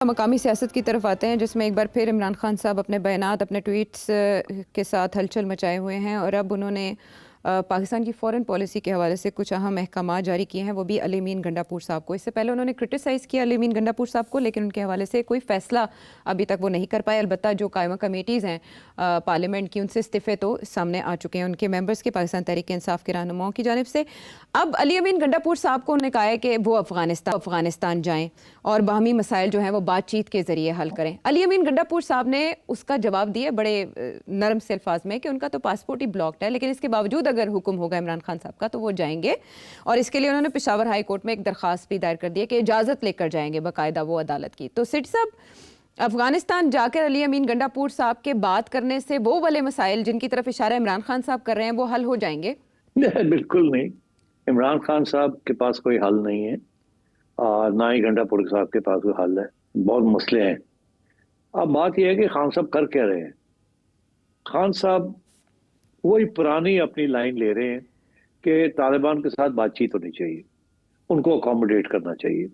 مقامی سیاست کی طرف آتے ہیں، جس میں ایک بار پھر عمران خان صاحب اپنے بیانات، اپنے ٹویٹس کے ساتھ ہلچل مچائے ہوئے ہیں، اور اب انہوں نے پاکستان کی فورن پالیسی کے حوالے سے کچھ اہم احکامات جاری کیے ہیں، وہ بھی علی امین گنڈاپور صاحب کو۔ اس سے پہلے انہوں نے کرٹیسائز کیا علی امین گنڈاپور صاحب کو، لیکن ان کے حوالے سے کوئی فیصلہ ابھی تک وہ نہیں کر پائے۔ البتہ جو قائمہ کمیٹیز ہیں پارلیمنٹ کی، ان سے استعفے تو سامنے آ چکے ہیں ان کے ممبرز کے، پاکستان تحریک انصاف کے رہنماؤں کی جانب سے۔ اب علی امین گنڈاپور صاحب کو انہوں نے کہا ہے کہ وہ افغانستان جائیں اور باہمی مسائل جو ہیں وہ بات چیت کے ذریعے حل کریں۔ علی امین گنڈاپور صاحب نے اس کا جواب دیا بڑے نرم سے الفاظ میں کہ ان کا تو پاسپورٹ ہی بلاکڈ ہے، لیکن اس کے باوجود اگر حکم ہوگا عمران خان صاحب کا تو وہ جائیں گے، اور اس کے لیے انہوں نے پشاور ہائی کورٹ میں ایک درخواست بھی دائر کر دی ہے کہ اجازت لے کر جائیں گے باقاعدہ وہ عدالت کی۔ تو سٹ صاحب، افغانستان جا کر علی امین گنڈاپور صاحب کے بات کرنے سے وہ والے مسائل جن کی طرف اشارہ عمران خان صاحب کر رہے ہیں وہ حل ہو جائیں گے؟ بالکل نہیں، عمران خان صاحب کے پاس کوئی حل نہیں ہے، اور نہ ہی گنڈاپور صاحب کے پاس کوئی حل ہے۔ بہت مسئلے ہیں۔ اب بات یہ ہے کہ خان صاحب کر کیا رہے ہیں۔ خان صاحب وہی پرانی اپنی لائن لے رہے ہیں کہ طالبان کے ساتھ بات چیت ہونی چاہیے، ان کو اکوموڈیٹ کرنا چاہیے۔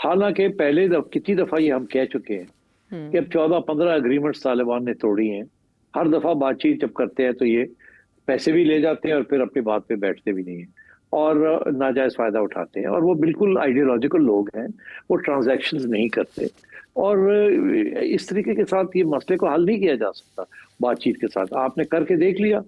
حالانکہ پہلے کتنی دفعہ یہ ہم کہہ چکے ہیں کہ اب 14-15 اگریمنٹس طالبان نے توڑی ہیں۔ ہر دفعہ بات چیت جب کرتے ہیں تو یہ پیسے بھی لے جاتے ہیں اور پھر اپنی بات پہ بیٹھتے بھی نہیں ہیں اور ناجائز فائدہ اٹھاتے ہیں، اور وہ بالکل آئیڈیالوجیکل لوگ ہیں، وہ ٹرانزیکشنز نہیں کرتے، اور اس طریقے کے ساتھ یہ مسئلے کو حل نہیں کیا جا سکتا بات چیت کے ساتھ۔ آپ نے کر کے دیکھ لیا،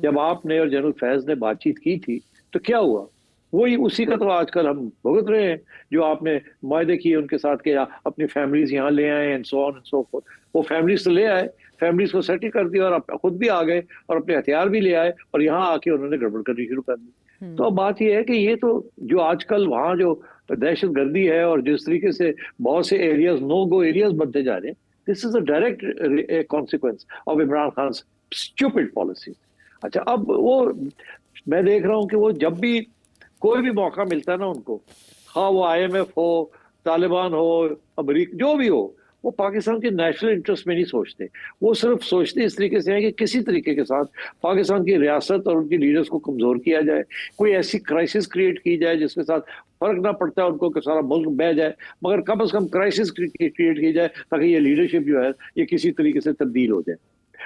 جب آپ نے اور جنرل فیض نے بات چیت کی تھی تو کیا ہوا؟ وہی اسی کا تو آج کل ہم بھگت رہے ہیں، جو آپ نے معاہدے کیے ان کے ساتھ کہ اپنی فیملیز یہاں لے آئے and so on and so forth۔ وہ فیملیز تو لے آئے، فیملیز کو سیٹل کر دیا، اور خود بھی آ گئے اور اپنے ہتھیار بھی لے آئے، اور یہاں آ کے انہوں نے گڑبڑ کرنی شروع کر دی۔ تو اب بات یہ ہے کہ یہ تو جو آج کل وہاں جو دہشت گردی ہے اور جس طریقے سے بہت سے ایریاز نو گو ایریاز بنتے جا رہے ہیں، this is a direct consequence of Imran Khan stupid policy. اچھا، اب وہ میں دیکھ رہا ہوں کہ وہ جب بھی کوئی بھی موقع ملتا ہے نا ان کو، خواہ وہ IMF ہو، طالبان ہو، امریکہ، جو بھی ہو، وہ پاکستان کے نیشنل انٹرسٹ میں نہیں سوچتے۔ وہ صرف سوچتے اس طریقے سے ہیں کہ کسی طریقے کے ساتھ پاکستان کی ریاست اور ان کی لیڈرز کو کمزور کیا جائے، کوئی ایسی کرائسس کریٹ کی جائے جس کے ساتھ فرق نہ پڑتا ہے ان کو کہ سارا ملک بہ جائے، مگر کم از کم کرائسس کریٹ کی جائے تاکہ یہ لیڈرشپ جو ہے یہ کسی طریقے سے تبدیل ہو جائے،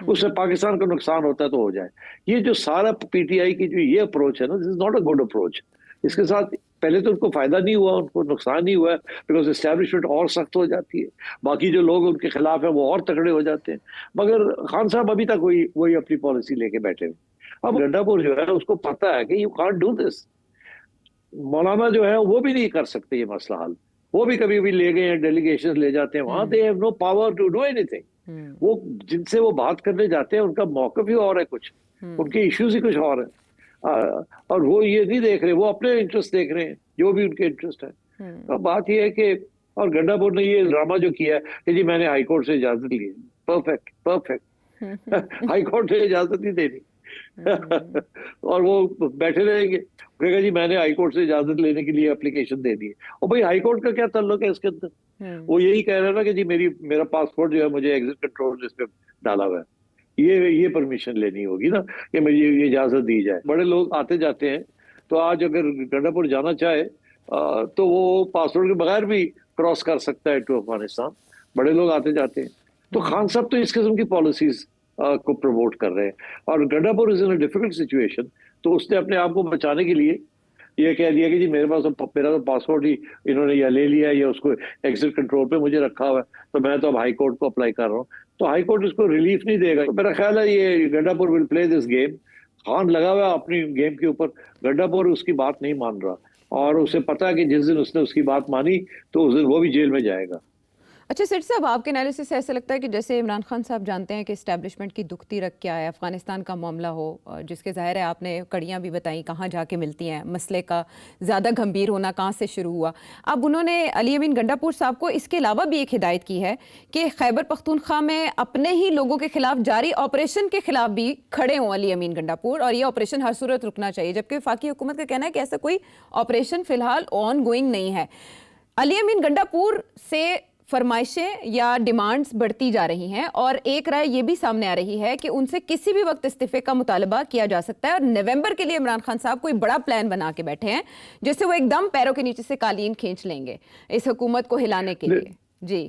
اس سے پاکستان کو نقصان ہوتا ہے تو ہو جائے۔ یہ جو سارا PTI کی جو یہ اپروچ ہے نا، this is not a good approach. اس کے ساتھ پہلے تو ان کو فائدہ نہیں ہوا، ان کو نقصان نہیں ہوا، بیکاز اسٹیبلشمنٹ اور سخت ہو جاتی ہے، باقی جو لوگ ان کے خلاف ہیں وہ اور تگڑے ہو جاتے ہیں۔ مگر خان صاحب ابھی تک وہی اپنی پالیسی لے کے بیٹھے ہوئے۔ اب گنڈاپور جو ہے اس کو پتا ہے کہ یو کانٹ ڈو دس۔ مولانا جو ہے وہ بھی نہیں کر سکتے یہ مسئلہ حل، وہ بھی کبھی بھی لے گئے ہیں، ڈیلیگیشن لے جاتے ہیں وہاں، they have no power to do anything. وہ جن سے وہ بات کرنے جاتے ہیں ان کا موقف ہی اور ہے، کچھ ان کے ایشوز ہی کچھ اور ہیں، اور وہ یہ نہیں دیکھ رہے، وہ اپنے انٹرسٹ دیکھ رہے ہیں جو بھی ان کے انٹرسٹ ہے۔ اب بات یہ ہے کہ اور گنڈاپور نے یہ ڈرامہ جو کیا ہے کہ جی میں نے ہائی کورٹ سے اجازت لی ہے، پرفیکٹ ہائی کورٹ نے اجازت نہیں دینی اور وہ بیٹھے رہیں گے، کہے گا جی میں نے ہائی کورٹ سے اجازت لینے کے لیے اپلیکیشن دے دی ہے۔ اور بھائی ہائی کورٹ کا کیا تعلق ہے اس کے اندر؟ وہ یہی کہہ رہا ہے نا کہ جی میرا پاسپورٹ جو ہے مجھے ایگزٹ کنٹرول اس پہ ڈالا ہوا ہے، یہ پرمیشن لینی ہوگی نا کہ مجھے یہ اجازت دی جائے۔ بڑے لوگ آتے جاتے ہیں، تو آج اگر گنڈاپور جانا چاہے تو وہ پاسپورٹ کے بغیر بھی کراس کر سکتا ہے ٹو افغانستان، بڑے لوگ آتے جاتے ہیں۔ تو خان صاحب تو اس قسم کی پالیسیز کو پروموٹ کر رہے ہیں، اور گنڈاپور از ان اے ڈیفیکلٹ سچویشن، تو اس نے اپنے آپ کو بچانے کے لیے یہ کہہ دیا کہ جی میرا تو پاسپورٹ ہی انہوں نے یا لے لیا ہے یا اس کو ایگزٹ کنٹرول پہ مجھے رکھا ہوا ہے، تو میں تو اب ہائی کورٹ کو اپلائی کر رہا ہوں، تو ہائی کورٹ اس کو ریلیف نہیں دے گا۔ میرا خیال ہے یہ گنڈاپور ول پلے دس گیم۔ خان لگا ہوا ہے اپنی گیم کے اوپر، گنڈاپور اس کی بات نہیں مان رہا، اور اسے پتا ہے کہ جس دن اس نے اس کی بات مانی تو اس دن وہ بھی جیل میں جائے گا۔ اچھا سیٹ صاحب، آپ کے انالیسس سے ایسا لگتا ہے کہ جیسے عمران خان صاحب جانتے ہیں کہ اسٹیبلشمنٹ کی دکھتی رکھ کیا ہے، افغانستان کا معاملہ ہو جس کے ظاہر ہے آپ نے کڑیاں بھی بتائیں کہاں جا کے ملتی ہیں، مسئلے کا زیادہ گھمبیر ہونا کہاں سے شروع ہوا۔ اب انہوں نے علی امین گنڈاپور صاحب کو اس کے علاوہ بھی ایک ہدایت کی ہے کہ خیبر پختونخوا میں اپنے ہی لوگوں کے خلاف جاری آپریشن کے خلاف بھی کھڑے ہوں علی امین گنڈاپور، اور یہ آپریشن ہر صورت رکنا چاہیے، جبکہ وفاقی حکومت کا کہنا ہے کہ ایسا کوئی آپریشن فی الحال آن گوئنگ نہیں ہے۔ علی امین گنڈاپور سے فرمائشیں یا ڈیمانڈز بڑھتی جا رہی ہیں، اور ایک رائے یہ بھی سامنے آ رہی ہے کہ ان سے کسی بھی وقت استعفے کا مطالبہ کیا جا سکتا ہے، اور نومبر کے لیے عمران خان صاحب کوئی بڑا پلان بنا کے بیٹھے ہیں جس سے وہ ایک دم پیروں کے نیچے سے قالین کھینچ لیں گے اس حکومت کو ہلانے کے لیے۔ جی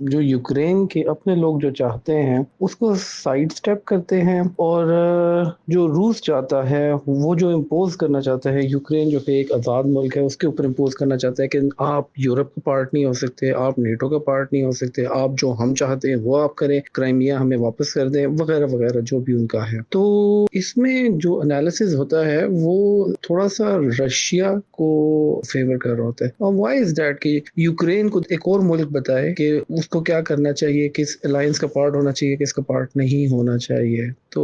جو یوکرین کے اپنے لوگ جو چاہتے ہیں اس کو سائڈ سٹیپ کرتے ہیں، اور جو روس چاہتا ہے وہ جو امپوز کرنا چاہتا ہے، یوکرین جو کہ ایک آزاد ملک ہے اس کے اوپر امپوز کرنا چاہتا ہے کہ آپ یورپ کا پارٹ نہیں ہو سکتے، آپ نیٹو کا پارٹ نہیں ہو سکتے، آپ جو ہم چاہتے ہیں وہ آپ کریں، کرائمیا ہمیں واپس کر دیں، وغیرہ وغیرہ جو بھی ان کا ہے۔ تو اس میں جو انالیسز ہوتا ہے وہ تھوڑا سا رشیا کو فیور کر رہا ہوتا ہے، اور وائی از دیٹ کہ یوکرین کو ایک اور ملک بتائے کہ اس کو کیا کرنا چاہیے، کس الائنس کا پارٹ ہونا چاہیے، کس کا پارٹ نہیں ہونا چاہیے۔ تو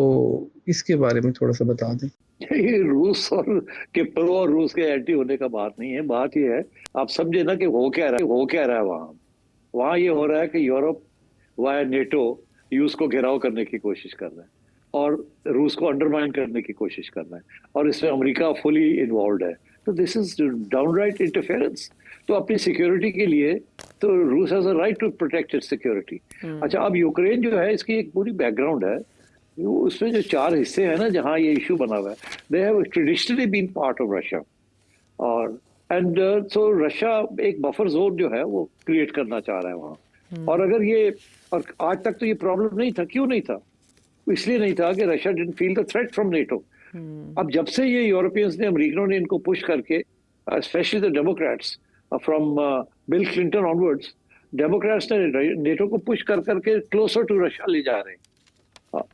اس کے بارے میں تھوڑا سا بتا دیں۔ یہ روس اور کے پرو اور روس کے اینٹی ہونے کا بات نہیں ہے، بات یہ ہے آپ سمجھے نا کہ ہو کیا رہا ہے وہاں یہ ہو رہا ہے کہ یورپ وایا نیٹو روس کو گھیراؤ کرنے کی کوشش کر رہا ہے اور روس کو انڈرمائن کرنے کی کوشش کر رہا ہے، اور اس میں امریکہ فلی انوالوڈ ہے۔ تو this is downright interference. تو اپنی سیکیورٹی کے لیے تو روس has a right to protect its security. اچھا، اب یوکرین جو ہے اس کی ایک پوری بیک گراؤنڈ ہے، اس میں جو 4 حصے ہیں نا جہاں یہ ایشو بنا ہوا ہے، they have traditionally been part of Russia, اور اینڈ سو رشیا ایک بفر زون جو ہے وہ کریٹ کرنا چاہ رہا ہے وہاں۔ اور اگر یہ، اور آج تک تو یہ پرابلم نہیں تھا، کیوں نہیں تھا؟ اس لیے نہیں تھا کہ Russia didn't feel the threat from NATO. اب جب سے یہ یورپینس نے، امریکنوں نے ان کو پش کر کے، especially the Democrats from Bill Clinton onwards, Democrats نے نیٹو کو پش کر کے کلوزر ٹو رشیا لے جا رہے ہیں،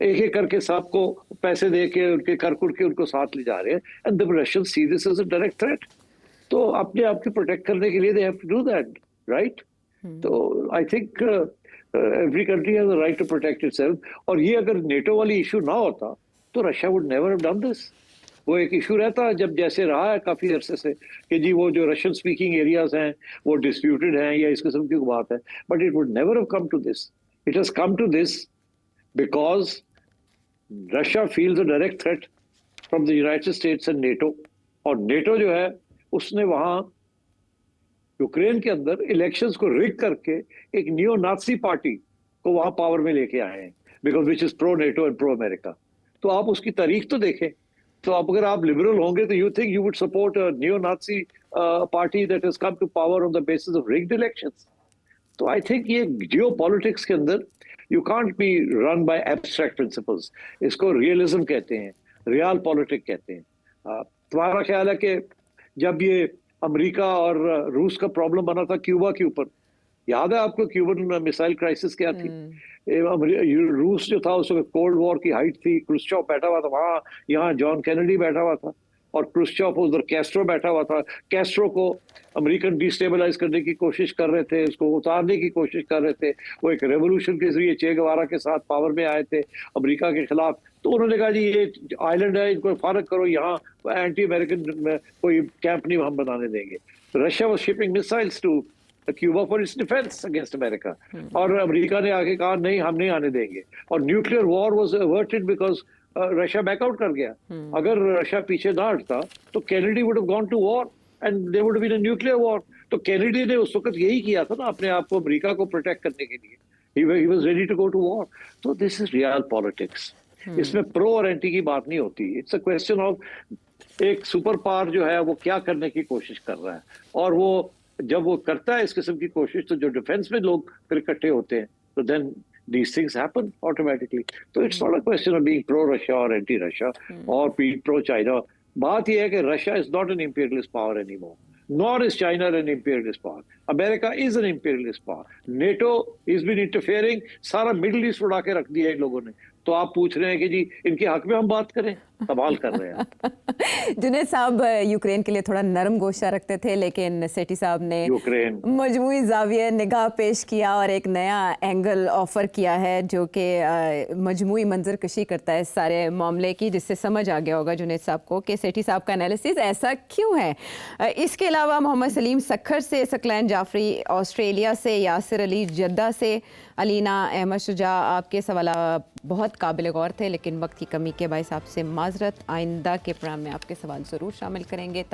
ایک ایک کر کے سب کو پیسے دے کے ان کے کر کے ان کو ساتھ لے جا رہے ہیں، and the Russian see this is a direct threat. تو اپنے آپ کو پروٹیکٹ کرنے کے لیے they have to do that, right? تو I think every country has a right to protect itself. اور یہ اگر نیٹو والی ایشو نہ ہوتا تو Russia would never have done this. وہ ایک ایشو رہتا جب جیسے رہا ہے کافی عرصے سے کہ جی وہ جو رشین اسپیکنگ ایریاز ہیں وہ ڈسپیوٹڈ ہیں یا اس قسم کی بات ہے، but it would never have come to this. It has come to this because Russia feels a direct threat from the United States and NATO، اور نیٹو جو ہے اس نے وہاں یوکرین کے اندر الیکشنز کو ریگ کر کے ایک نیو نازی پارٹی کو وہاں پاور میں لے کے آئے ہیں، because which is pro NATO and pro America. تو آپ اس کی تاریخ تو دیکھیں، تو اب اگر آپ لبرل ہوں گے تو you think you would support neo Nazi party that has come to power on the basis of rigged elections۔ تو آئی تھنک یہ جیو پالیٹکس کے اندر you can't be run by abstract principles, اس کو realism کہتے ہیں، ریال politic کہتے ہیں۔ تمہارا خیال ہے کہ جب یہ امریکہ اور روس کا پرابلم بنا تھا کیوبا کے اوپر، یاد ہے آپ کو کیوبن میسائل کرائسس کیا تھی؟ روس جو تھا اس وقت کولڈ وار کی ہائٹ تھی، کرسچوف بیٹھا ہوا تھا وہاں، یہاں جان کینیڈی بیٹھا ہوا تھا، اور کرسچوف ادھر کیسٹرو بیٹھا ہوا تھا۔ کیسٹرو کو امریکن ڈی اسٹیبلائز کرنے کی کوشش کر رہے تھے، اس کو اتارنے کی کوشش کر رہے تھے، وہ ایک ریولوشن کے ذریعے چے گوارا کے ساتھ پاور میں آئے تھے امریکہ کے خلاف۔ تو انہوں نے کہا جی یہ آئلینڈ ہے، ان کو فارغ کرو، یہاں اینٹی امریکن کوئی کیمپ نہیں ہم بنانے دیں گے۔ Russia was shipping missiles to Cuba for its defence against America, اور امریکہ نے آگے کہا نہیں ہم نہیں آنے دیں گے، اور nuclear war was averted because Russia back out کر گیا۔ اگر رشیا پیچھے نہ ہٹتا تو Kennedy would have gone to war and there would have been a nuclear war. تو کینیڈی نے اس وقت یہی کیا تھا نا اپنے آپ کو امریکہ کو پروٹیکٹ کرنے کے لیے، he was ready to go to war. تو دس از ریئل پالیٹکس، اس میں پرو اور اینٹی کی بات نہیں ہوتی، اٹس اے کوسچن آف ایک سپر پاور جو ہے وہ کیا کرنے کی کوشش کر رہا ہے، اور وہ جب وہ کرتا ہے اس قسم کی کوشش تو جو ڈیفینس میں لوگ پھر اکٹھے ہوتے ہیں تو دین these things happen automatically۔ تو it's not a question of being pro Russia or anti Russia or being pro China۔ بات یہ ہے کہ Russia is not an imperialist power anymore, nor is China an imperialist power. America is an imperialist power. NATO has been interfering، سارا middle asset اڑا کے رکھ دیا ان لوگوں نے۔ تو آپ پوچھ رہے ہیں کہ جی ان کے حق میں ہم بات کریں، سوال کر رہے ہیں۔ جنید صاحب یوکرین کے لیے تھوڑا نرم گوشہ رکھتے تھے، لیکن سیٹھی صاحب نے یوکرین مجموعی زاویہ نگاہ پیش کیا اور ایک نیا اینگل آفر کیا ہے جو کہ مجموعی منظر کشی کرتا ہے اس سارے معاملے کی، جس سے سمجھ آ گیا ہوگا جنید صاحب کو کہ سیٹھی صاحب کا انالیسز ایسا کیوں ہے۔ اس کے علاوہ محمد سلیم سکھر سے، ثقلین جعفری آسٹریلیا سے، یاسر علی جدہ سے، علینا احمد شجاع، آپ کے سوالات بہت قابل غور تھے لیکن وقت کی کمی کے باعث آپ سے معذرت، آئندہ کے پروگرام میں آپ کے سوال ضرور شامل کریں گے۔